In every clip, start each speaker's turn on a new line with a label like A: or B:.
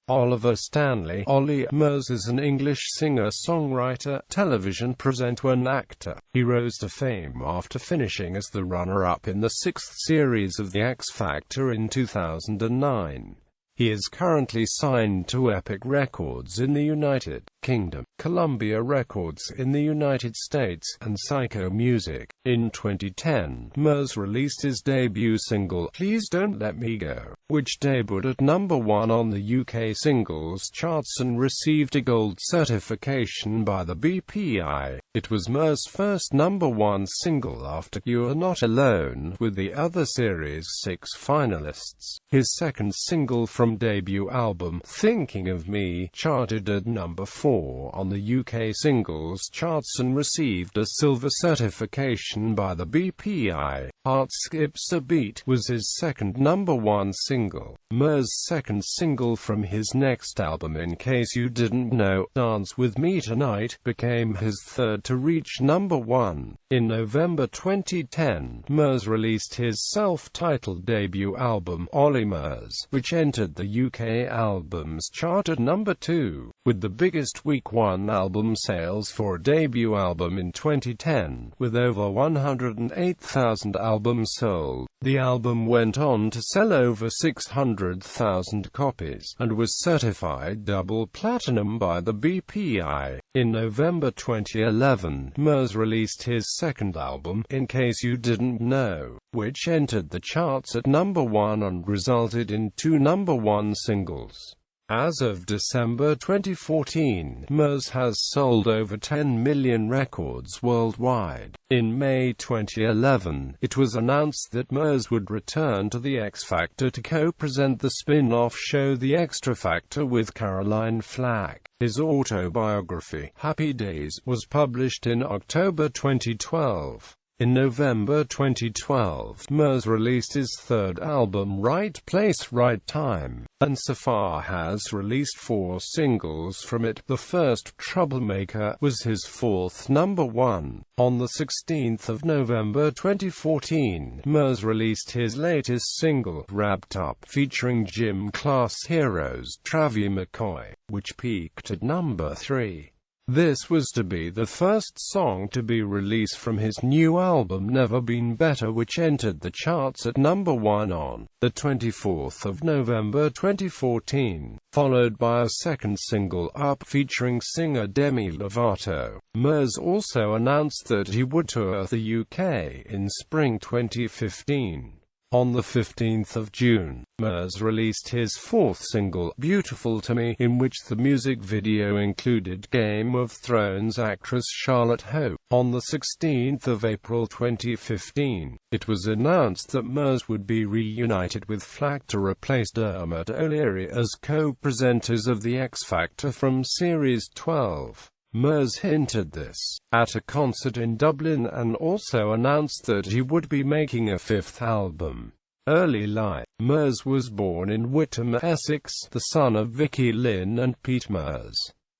A: Oliver Stanley. Olly Murs is an English singer-songwriter, television presenter and actor. He rose to fame after finishing as the runner-up in the 6th series of The X Factor in 2009. He is currently signed to Epic Records in the United Kingdom, Columbia Records in the United States, and Syco Music. In 2010, Murs released his debut single, Please Don't Let Me Go, which debuted at #1 on the UK singles charts and received a gold certification by the BPI. It was Murs' first #1 single after You're Not Alone, with the other series' 6 finalists. His second single from debut album, Thinking of Me, charted at #4 on the UK singles charts and received a silver certification by the BPI. Heart Skips a Beat was his second #1 single. Murs' second single from his next album, In Case You Didn't Know, Dance With Me Tonight, became his third to reach #1. In November 2010, Murs released his self-titled debut album, Olly Murs, which entered the UK albums chart at #2, with the biggest week 1 album sales for a debut album in 2010, with over 108,000 albums sold. The album went on to sell over 600,000 copies, and was certified double platinum by the BPI. In November 2011, Murs released his second album, In Case You Didn't Know, which entered the charts at #1 and resulted in 2 #1 singles. As of December 2014, Murs has sold over 10 million records worldwide. In May 2011, it was announced that Murs would return to The X Factor to co-present the spin-off show The Extra Factor with Caroline Flack. His autobiography, Happy Days, was published in October 2012. In November 2012, Murs released his third album, Right Place, Right Time, and so far has released 4 singles from it. The first, Troublemaker, was his 4th #1. On the 16th of November 2014, Murs released his latest single, Wrapped Up, featuring gym class heroes Travie McCoy, which peaked at #3. This was to be the first song to be released from his new album Never Been Better, which entered the charts at #1 on the 24th of November 2014, followed by a second single, Up, featuring singer Demi Lovato. Murs also announced that he would tour the UK in spring 2015. On the 15th of June, Murs released his 4th single, Beautiful to Me, in which the music video included Game of Thrones actress Charlotte Hope. On the 16th of April 2015, it was announced that Murs would be reunited with Flack to replace Dermot O'Leary as co-presenters of The X Factor from Series 12. Murs hinted this at a concert in Dublin and also announced that he would be making a 5th album. Early life. Murs was born in Witham, Essex, the son of Vicky Lynn and Pete Murs.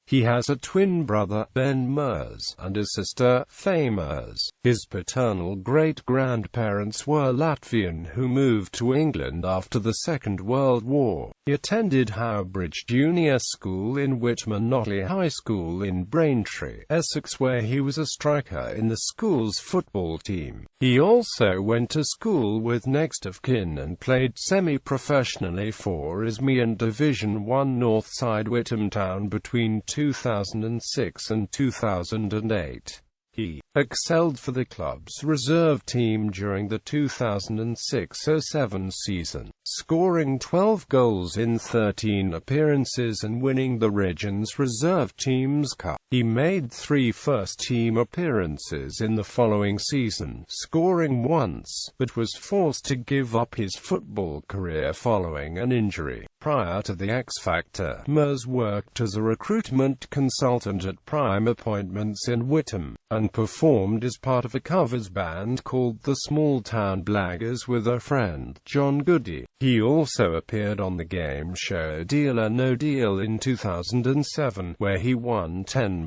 A: He has a twin brother, Ben Murs, and a sister, Faye Murs. His paternal great-grandparents were Latvian who moved to England after the Second World War. He attended Howbridge Junior School in Whitman and Otley High School in Braintree, Essex, where he was a striker in the school's football team. He also went to school with next of kin and played semi-professionally for Isthmian Division 1 Northside Witham Town between 2006 and 2008. He excelled for the club's reserve team during the 2006-07 season, scoring 12 goals in 13 appearances and winning the region's reserve team's cup. He made 3 first-team appearances in the following season, scoring once, but was forced to give up his football career following an injury. Prior to The X Factor, Murs worked as a recruitment consultant at Prime Appointments in Witham, and performed as part of a covers band called the Small Town Blaggers with a friend, John Goody. He also appeared on the game show Deal or No Deal in 2007, where he won £10.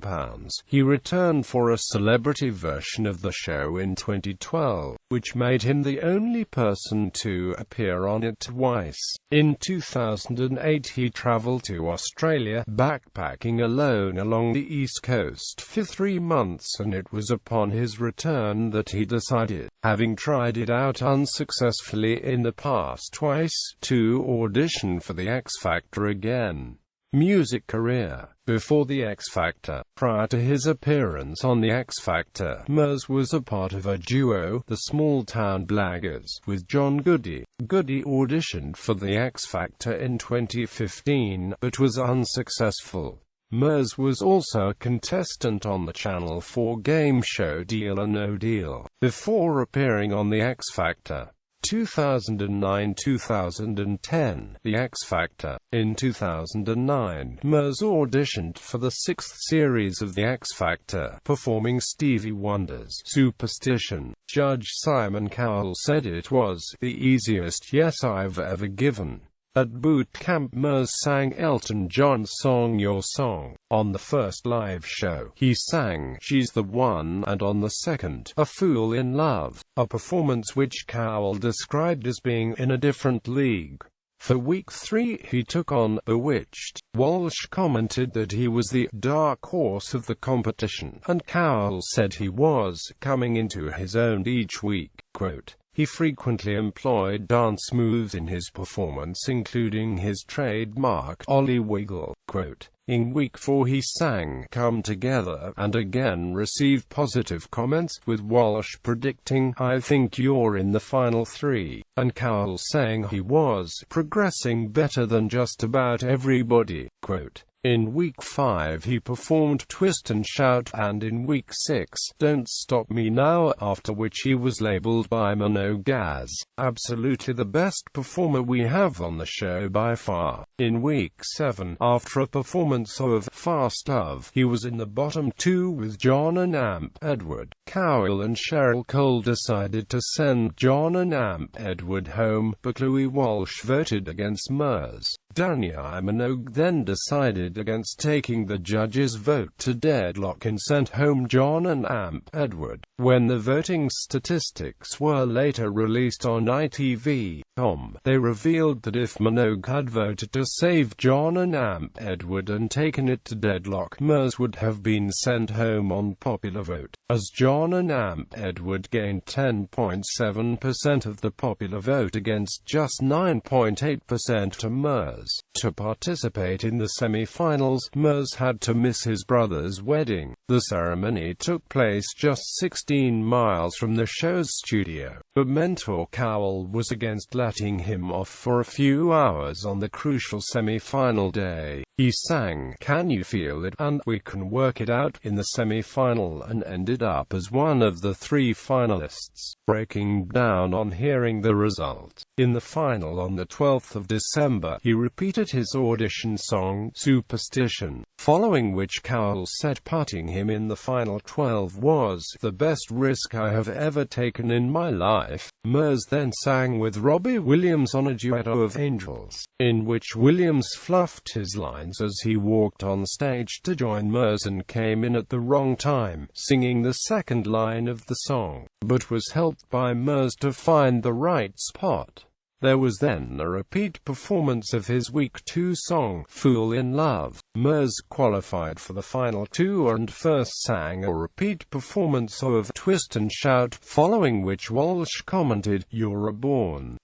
A: He returned for a celebrity version of the show in 2012. which made him the only person to appear on it twice. In 2008 he traveled to Australia, backpacking alone along the East Coast for 3 months, and it was upon his return that he decided, having tried it out unsuccessfully in the past twice, to audition for the X Factor again. Music career. Before the X Factor, prior to his appearance on the X Factor, Murs was a part of a duo, the Small Town Blaggers, with John Goody. Goody auditioned for the X Factor in 2015, but was unsuccessful. Murs was also a contestant on the Channel 4 game show Deal or No Deal, before appearing on the X Factor. 2009-2010, The X Factor. In 2009, Murs auditioned for the 6th series of The X Factor, performing Stevie Wonder's Superstition. Judge Simon Cowell said it was the easiest yes I've ever given. At boot camp, Murs sang Elton John's song Your Song. On the first live show, he sang She's the One, and on the second, A Fool in Love, a performance which Cowell described as being in a different league. For week 3, he took on Bewitched. Walsh commented that he was the dark horse of the competition, and Cowell said he was coming into his own each week. Quote, he frequently employed dance moves in his performance, including his trademark Olly Wiggle. Quote, in week 4 he sang Come Together, and again received positive comments, with Walsh predicting I think you're in the final 3, and Cowell saying he was progressing better than just about everybody. Quote, in week 5 he performed Twist and Shout, and in week 6, Don't Stop Me Now, after which he was labeled by Minogue as absolutely the best performer we have on the show by far. In week 7, after a performance of Fast Love, he was in the bottom 2 with John and Amp Edward. Cowell and Cheryl Cole decided to send John and Amp Edward home, but Louis Walsh voted against Murs. Danielle Minogue then decided against taking the judges' vote to deadlock and sent home John and Amp Edward. When the voting statistics were later released on ITV.com, they revealed that if Minogue had voted to save John and Amp Edward and taken it to deadlock, Murs would have been sent home on popular vote, as John and Amp Edward gained 10.7% of the popular vote against just 9.8% to Murs. To participate in the semi-finals, Murs had to miss his brother's wedding. The ceremony took place just 16 miles from the show's studio, but mentor Cowell was against letting him off for a few hours on the crucial semi-final day. He sang Can You Feel It and We Can Work It Out in the semi-final and ended up as one of the 3 finalists. Breaking down on hearing the result. In the final on the 12th of December, he repeated his audition song, Superstition, following which Cowell said putting him in the final 12 was the best risk I have ever taken in my life. Murs then sang with Robbie Williams on a duetto of Angels, in which Williams fluffed his lines as he walked on stage to join Murs and came in at the wrong time, singing the second line of the song, but was helped by Murs to find the right spot. There was then a repeat performance of his week 2 song, Fool in Love. Murs qualified for the final 2 and first sang a repeat performance of Twist and Shout, following which Walsh commented, You're a born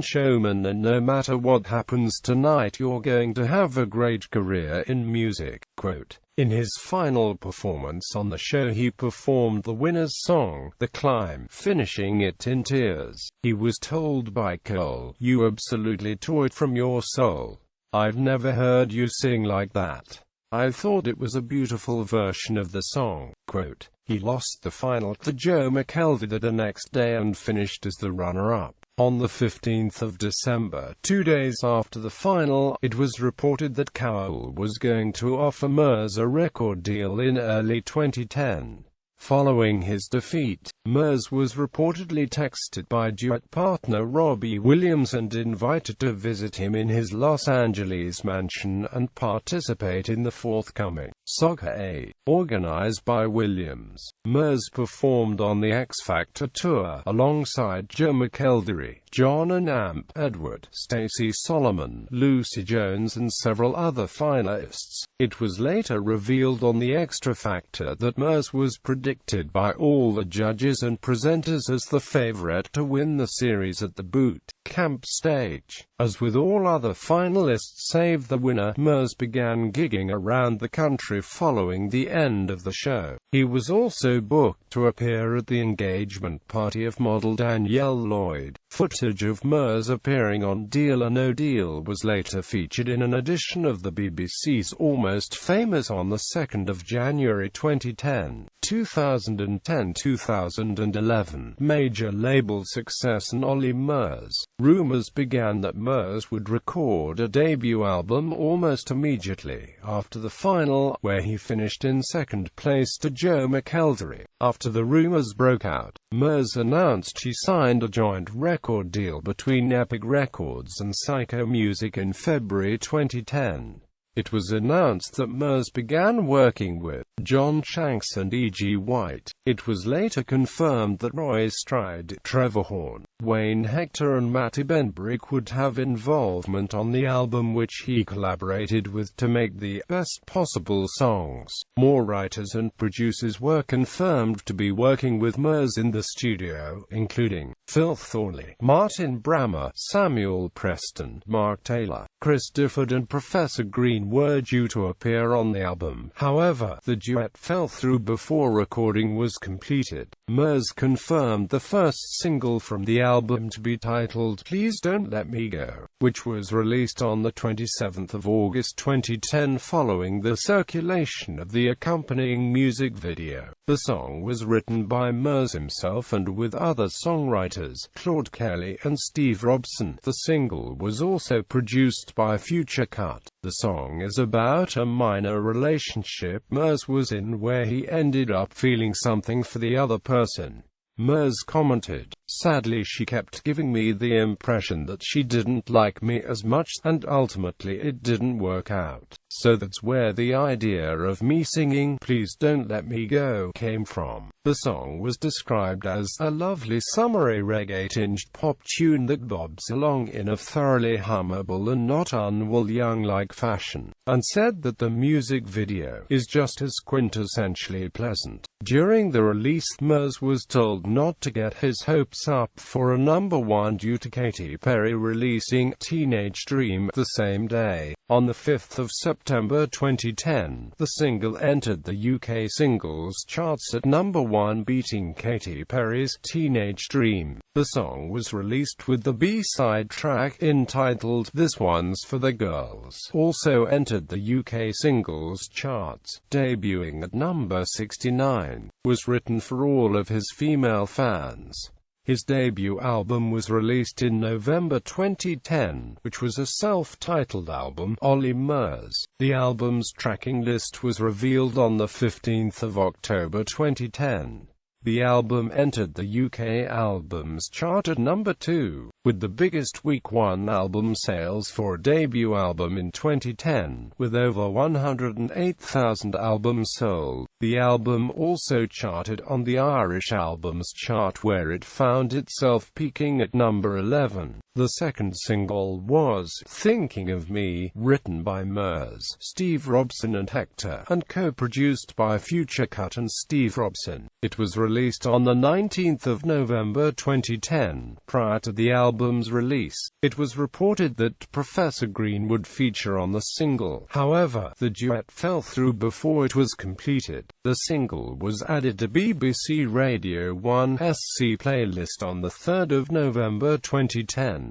A: showman, and no matter what happens tonight you're going to have a great career in music. Quote, in his final performance on the show he performed the winner's song, The Climb, finishing it in tears. He was told by Cole, You absolutely tore it from your soul. I've never heard you sing like that. I thought it was a beautiful version of the song. Quote, he lost the final to Joe McKelvey the next day and finished as the runner-up. On the 15th of December, 2 days after the final, it was reported that Cowell was going to offer Murs a record deal in early 2010. Following his defeat, Murs was reportedly texted by duet partner Robbie Williams and invited to visit him in his Los Angeles mansion and participate in the forthcoming singer-A, organized by Williams. Murs performed on the X Factor tour alongside Joe McElderry, John and Amp Edward, Stacey Solomon, Lucy Jones and several other finalists. It was later revealed on the Extra Factor that Murs was predicted by all the judges and presenters as the favorite to win the series at the boot camp stage. As with all other finalists save the winner, Murs began gigging around the country following the end of the show. He was also booked to appear at the engagement party of model Danielle Lloyd. Footage of Murs appearing on Deal or No Deal was later featured in an edition of the BBC's Almost Famous on the 2nd of January 2010. 2010-2011 major label success and Olly Murs. Rumors began that Murs would record a debut album almost immediately after the final, where he finished in second place to Joe McElderry. After the rumors broke out, Murs announced he signed a joint record deal between Epic Records and Syco Music in February 2010. It was announced that Murs began working with John Shanks and E.G. White. It was later confirmed that Roy Stride, Trevor Horn, Wayne Hector and Matty Benbrick would have involvement on the album, which he collaborated with to make the best possible songs. More writers and producers were confirmed to be working with Murs in the studio, including Phil Thornley, Martin Brammer, Samuel Preston, Mark Taylor, Chris Difford and Professor Green were due to appear on the album. However, the duet fell through before recording was completed. Murs confirmed the first single from the album to be titled Please Don't Let Me Go, which was released on the 27th of August 2010 following the circulation of the accompanying music video. The song was written by Murs himself and with other songwriters, Claude Kelly and Steve Robson. The single was also produced by Future Cut. The song is about a minor relationship Murs was in where he ended up feeling something for the other person. Murs commented, "Sadly she kept giving me the impression that she didn't like me as much, and ultimately it didn't work out. So that's where the idea of me singing Please Don't Let Me Go came from." The song was described as a lovely summery reggae-tinged pop tune that bobs along in a thoroughly hummable and not unwool-young-like fashion, and said that the music video is just as quintessentially pleasant. During the release, Murs was told not to get his hopes up for a #1 due to Katy Perry releasing Teenage Dream the same day. On the 5th of September 2010, the single entered the UK singles charts at #1, beating Katy Perry's Teenage Dream. The song was released with the B-side track entitled This One's for the Girls. Also entered the UK singles charts, debuting at number 69. Was written for all of his female fans. His debut album was released in November 2010, which was a self-titled album, Olly Murs. The album's tracking list was revealed on the 15th of October 2010. The album entered the UK Albums Chart at #2, with the biggest week 1 album sales for a debut album in 2010, with over 108,000 albums sold. The album also charted on the Irish Albums Chart, where it found itself peaking at number 11. The second single was Thinking of Me, written by Murs, Steve Robson and Hector, and co-produced by Future Cut and Steve Robson. It was released on the 19th of November 2010. Prior to the album's release, it was reported that Professor Green would feature on the single. However, the duet fell through before it was completed. The single was added to BBC Radio 1's SC playlist on the 3rd of November 2010.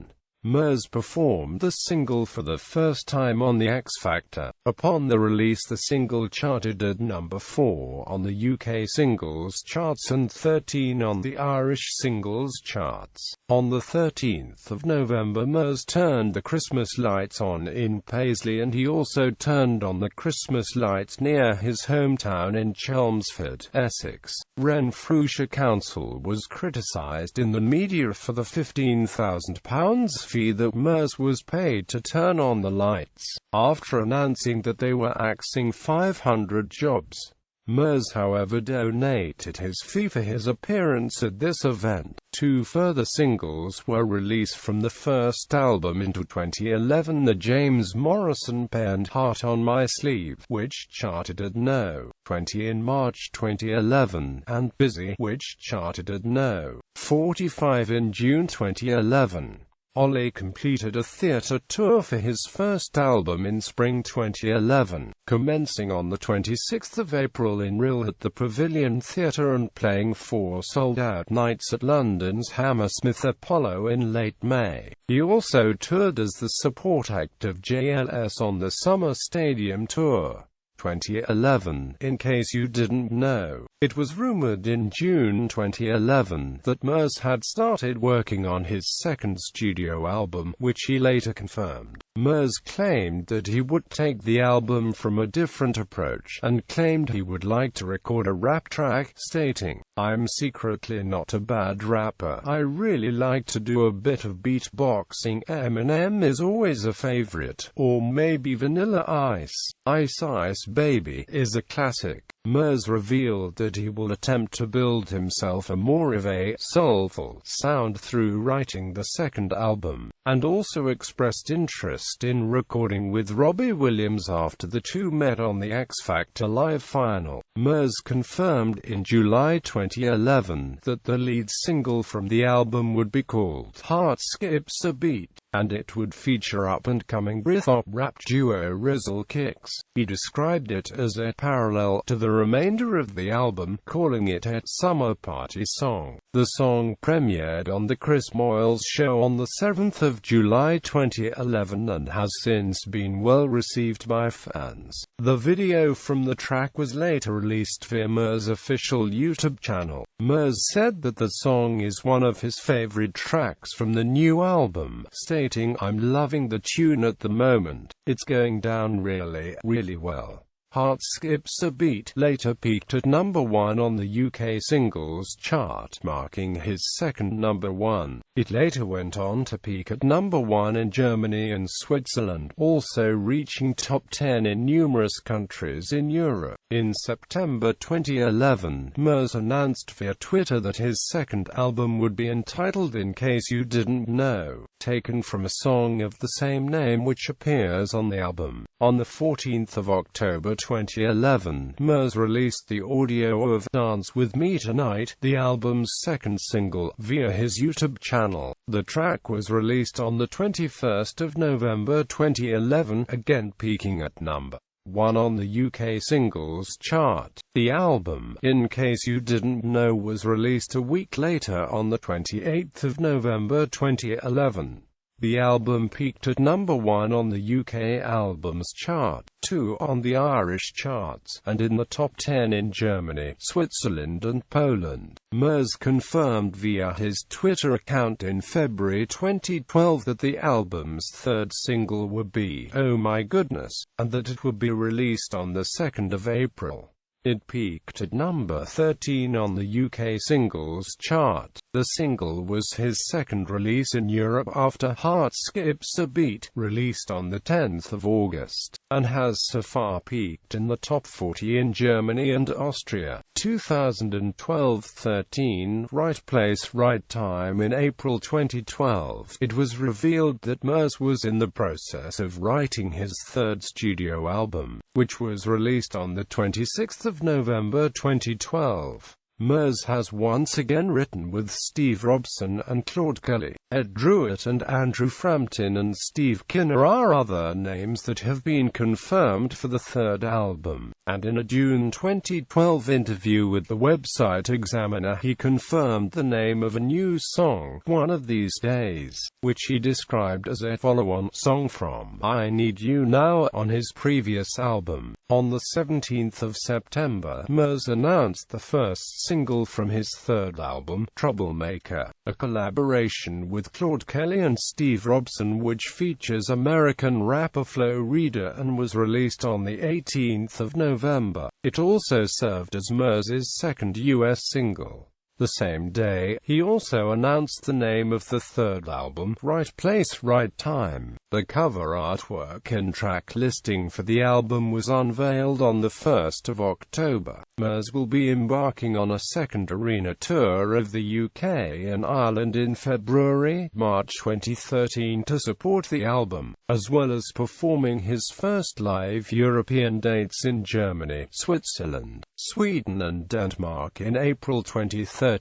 A: Murs performed the single for the first time on The X Factor. Upon the release, the single charted at number 4 on the UK singles charts and 13 on the Irish singles charts. On the 13th of November, Murs turned the Christmas lights on in Paisley, and he also turned on the Christmas lights near his hometown in Chelmsford, Essex. Renfrewshire Council was criticised in the media for the £15,000 fee that Murs was paid to turn on the lights, after announcing that they were axing 500 jobs. Murs, however, donated his fee for his appearance at this event. 2 further singles were released from the first album into 2011, the James Morrison-penned Heart on My Sleeve, which charted at no. 20 in March 2011, and Busy, which charted at no. 45 in June 2011. Olly completed a theatre tour for his first album in spring 2011, commencing on the 26th of April in Rhyl at the Pavilion Theatre and playing 4 sold-out nights at London's Hammersmith Apollo in late May. He also toured as the support act of JLS on the Summer Stadium Tour 2011. In case you didn't know, it was rumored in June 2011 that Murs had started working on his second studio album, which he later confirmed. Murs claimed that he would take the album from a different approach, and claimed he would like to record a rap track, stating, "I'm secretly not a bad rapper. I really like to do a bit of beatboxing. Eminem is always a favorite, or maybe Vanilla Ice. Ice Ice Baby is a classic." Murs revealed that he will attempt to build himself a more of a soulful sound through writing the second album, and also expressed interest in recording with Robbie Williams after the two met on the X Factor Live final. Murs confirmed in July 2011 that the lead single from the album would be called Heart Skips a Beat, and it would feature up-and-coming Brit-pop rap duo Rizzle Kicks. He described it as a parallel to the remainder of the album, calling it a summer party song. The song premiered on The Chris Moyles Show on the 7th of July 2011 and has since been well received by fans. The video from the track was later released via Murs' official YouTube channel. Murs said that the song is one of his favorite tracks from the new album, stating, "I'm loving the tune at the moment. It's going down really well." Heart Skips a Beat later peaked at number 1 on the UK singles chart, marking his second number 1. It later went on to peak at number 1 in Germany and Switzerland, also reaching top 10 in numerous countries in Europe. In September 2011, Murs announced via Twitter that his second album would be entitled In Case You Didn't Know, taken from a song of the same name which appears on the album. On the 14th of October 2011, Murs released the audio of Dance With Me Tonight, the album's second single, via his YouTube channel. The track was released on the 21st of November 2011, again peaking at number 1 on the UK singles chart. The album, In Case You Didn't Know, was released a week later on the 28th of November 2011. The album peaked at number 1 on the UK albums chart, 2 on the Irish charts, and in the top 10 in Germany, Switzerland and Poland. Murs confirmed via his Twitter account in February 2012 that the album's third single would be Oh My Goodness, and that it would be released on the 2nd of April. It peaked at number 13 on the UK singles chart. The single was his second release in Europe after Heart Skips a Beat, released on the 10th of August, and has so far peaked in the top 40 in Germany and Austria. 2012-13, Right Place, Right Time. In April 2012, it was revealed that Murs was in the process of writing his third studio album, which was released on the 26th of November 2012. Murs has once again written with Steve Robson and Claude Kelly. Ed Druitt and Andrew Frampton and Steve Kinner are other names that have been confirmed for the third album, and in a June 2012 interview with the website Examiner he confirmed the name of a new song, One of These Days, which he described as a follow-on song from I Need You Now on his previous album. On the 17th of September, Murs announced the first single from his third album, Troublemaker, a collaboration with Claude Kelly and Steve Robson which features American rapper Flo Rida and was released on the 18th of November. It also served as Murs' second US single. The same day, he also announced the name of the third album, Right Place, Right Time. The cover artwork and track listing for the album was unveiled on the 1st of October. Murs will be embarking on a second arena tour of the UK and Ireland in February-March 2013 to support the album, as well as performing his first live European dates in Germany, Switzerland, Sweden and Denmark in April 2013.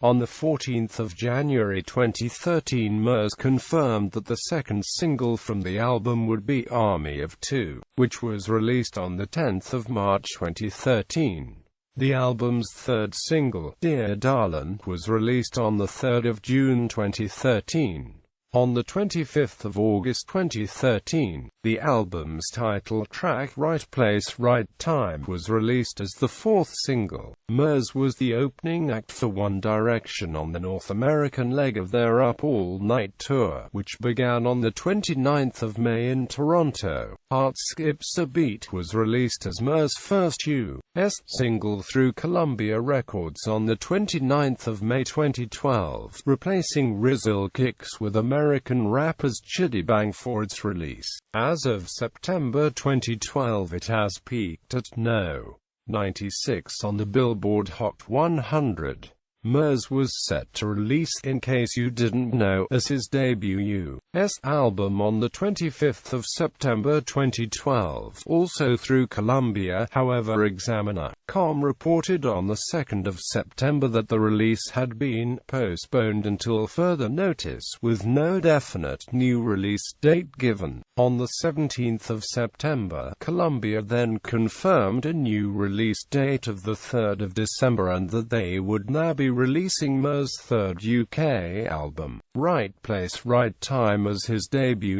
A: On the 14th of January 2013, Murs confirmed that the second single from the album would be Army of Two, which was released on the 10th of March 2013. The album's third single, Dear Darlin', was released on the 3rd of June 2013. On the 25th of August 2013, the album's title track Right Place, Right Time was released as the fourth single. Murs was the opening act for One Direction on the North American leg of their Up All Night tour, which began on the 29th of May in Toronto. Heart Skips a Beat was released as Murs' first US single through Columbia Records on the 29th of May 2012, replacing Rizzle Kicks with American rappers Chiddy Bang for its release. As of September 2012 it has peaked at No. 96 on the Billboard Hot 100. Murs was set to release In Case You Didn't Know as his debut US album on the 25th of September 2012, also through Columbia. However, Examiner.com reported on the 2nd of September that the release had been postponed until further notice, with no definite new release date given. On the 17th of September, Columbia then confirmed a new release date of the 3rd of December and that they would now be releasing Murs' third UK album, Right Place, Right Time, as his debut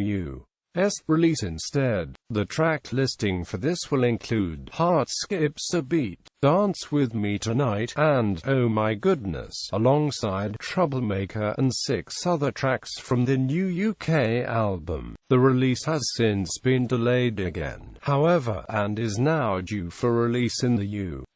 A: US release instead. The track listing for this will include Heart Skips a Beat, Dance With Me Tonight, and Oh My Goodness, alongside Troublemaker and 6 other tracks from the new UK album. The release has since been delayed again, however, and is now due for release in the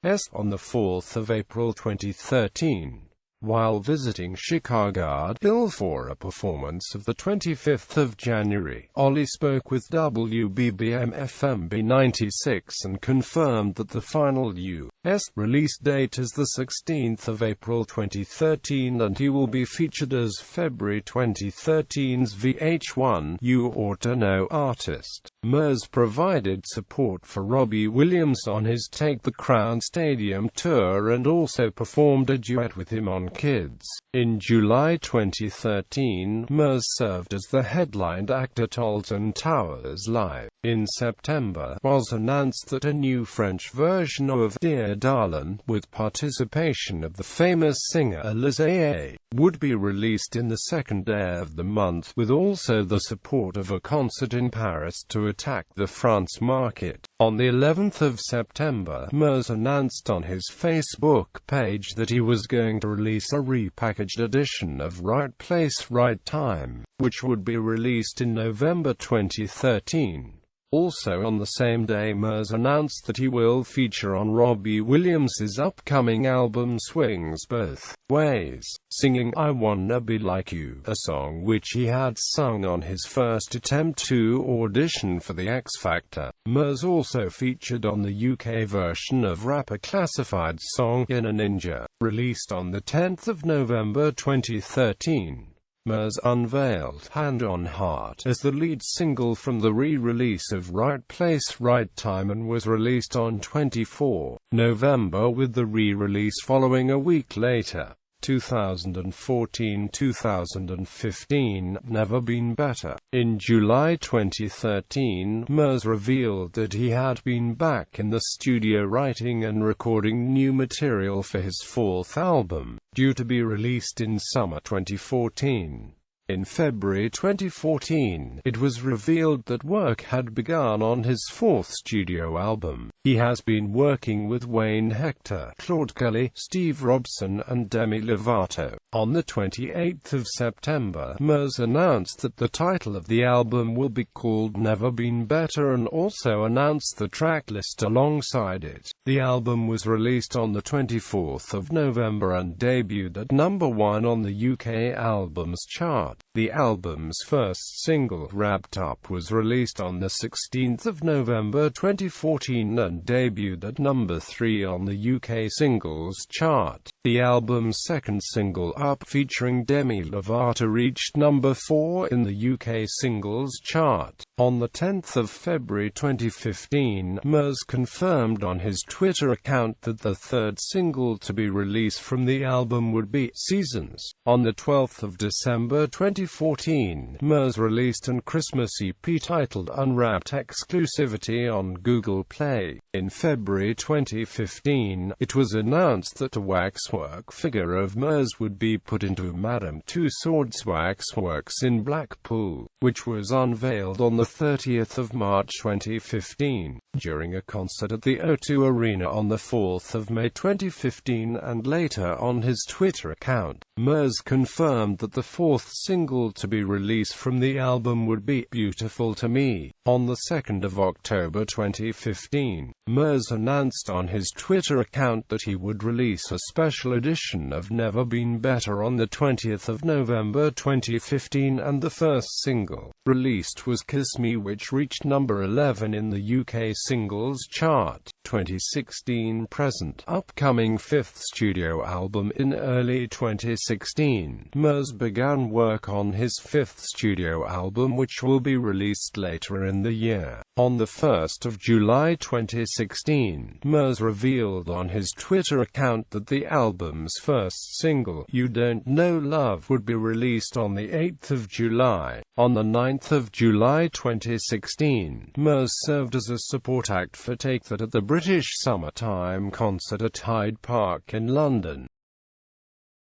A: US on the 4th of April 2013. While visiting Chicago for a performance of the 25th of January, Olly spoke with WBBM-FM B96 and confirmed that the final US release date is the 16th of April 2013 and he will be featured as February 2013's VH1 You Ought to Know artist. Murs provided support for Robbie Williams on his Take the Crown Stadium tour and also performed a duet with him on Kids. In July 2013, Murs served as the headlined act at Alton Towers Live. In September, was announced that a new French version of Dear Darlin', with participation of the famous singer Olly, would be released in the second day of the month, with also the support of a concert in Paris to attack the France market. On the 11th of September, Murs announced on his Facebook page that he was going to release a repackaged edition of Right Place, Right Time, which would be released in November 2013. Also on the same day, Murs announced that he will feature on Robbie Williams' upcoming album Swings Both Ways, singing I Wanna Be Like You, a song which he had sung on his first attempt to audition for the X Factor. Murs also featured on the UK version of rapper Classified's song In a Ninja, released on the 10th of November 2013. Murs unveiled Hand on Heart as the lead single from the re-release of Right Place, Right Time and was released on 24 November with the re-release following a week later. 2014-2015, Never Been Better. In July 2013, Murs revealed that he had been back in the studio writing and recording new material for his fourth album, due to be released in summer 2014. In February 2014, it was revealed that work had begun on his fourth studio album. He has been working with Wayne Hector, Claude Kelly, Steve Robson and Demi Lovato. On the 28th of September, Murs announced that the title of the album will be called Never Been Better and also announced the track list alongside it. The album was released on the 24th of November and debuted at #1 on the UK Albums Chart. The album's first single, Wrapped Up, was released on the 16th of November 2014 and debuted at #3 on the UK Singles Chart. The album's second single, Up, featuring Demi Lovato, reached #4 in the UK Singles Chart. On the 10th of February 2015, Murs confirmed on his Twitter account that the third single to be released from the album would be Seasons. On the 12th of December 2014, Murs released an Christmas EP titled Unwrapped exclusivity on Google Play. In February 2015, it was announced that a waxwork figure of Murs would be put into Madame Tussauds Waxworks in Blackpool, which was unveiled on the 30th of March 2015, during a concert at the O2 Arena on the 4th of May 2015, and later on his Twitter account. Murs confirmed that the fourth single to be released from the album would be Beautiful to Me. On the 2nd of October 2015, Murs announced on his Twitter account that he would release a special edition of Never Been Better on the 20th of November 2015, and the first single released was Kiss Me, which reached #11 in the UK Singles Chart. 2016 present. Upcoming fifth studio album. In early 2016, Murs began work on his fifth studio album, which will be released later in the year. On the 1st of July 2016, Murs revealed on his Twitter account that the album's first single, You Don't Know Love, would be released on the 8th of July. On the 9th of July 2016, Murs served as a support act for Take That at the British Summertime concert at Hyde Park in London.